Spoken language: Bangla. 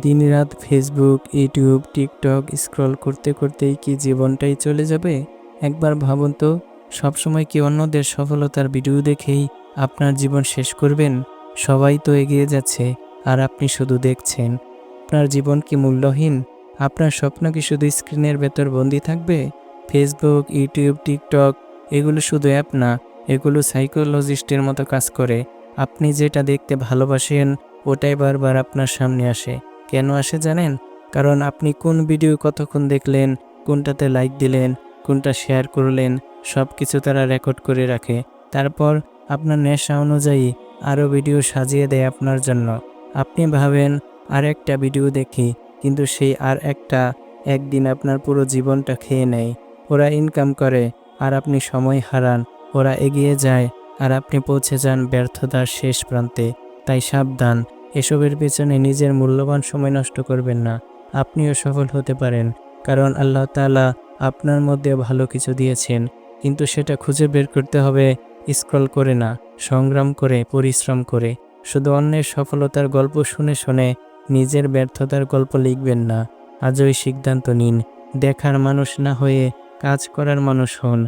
দিনরাত ফেসবুক, ইউটিউব, টিকটক স্ক্রল করতে করতেই কি জীবনটাই চলে যাবে? একবার ভাবুন তো, সবসময় কি অন্যদের সফলতার ভিডিও দেখেই আপনার জীবন শেষ করবেন? সবাই তো এগিয়ে যাচ্ছে, আর আপনি শুধু দেখছেন। আপনার জীবন কি মূল্যহীন? আপনার স্বপ্ন কি শুধু স্ক্রিনের ভেতর বন্দী থাকবে? ফেসবুক, ইউটিউব, টিকটক এগুলো শুধু অ্যাপ না, এগুলো সাইকোলজিস্টের মতো কাজ করে। আপনি যেটা দেখতে ভালোবাসেন ওটাই বারবার আপনার সামনে আসে। কেন আসে জানেন? কারণ আপনি কোন ভিডিও কতক্ষণ দেখলেন, কোনটাতে লাইক দিলেন, কোনটা শেয়ার করলেন, সব কিছু তারা রেকর্ড করে রাখে। তারপর আপনার নেশা অনুযায়ী আরও ভিডিও সাজিয়ে দেয় আপনার জন্য। আপনি ভাবেন আর একটা ভিডিও দেখি, কিন্তু সেই আর একটা একদিন আপনার পুরো জীবনটা খেয়ে নেয়। ওরা ইনকাম করে আর আপনি সময় হারান। ওরা এগিয়ে যায় আর আপনি পৌঁছে যান ব্যর্থতার শেষ প্রান্তে। তাই সাবধান, এসবের পেছনে নিজের মূল্যবান সময় নষ্ট করবেন না। আপনিও সফল হতে পারেন, কারণ আল্লাহ তাআলা আপনার মধ্যে ভালো কিছু দিয়েছেন, কিন্তু সেটা খুঁজে বের করতে হবে স্ক্রল করে না, সংগ্রাম করে, পরিশ্রম করে। শুধু অন্যের সফলতার গল্প শুনে শুনে নিজের ব্যর্থতার গল্প লিখবেন না। আজই সিদ্ধান্ত নিন, দেখার মানুষ না হয়ে কাজ করার মানুষ হন।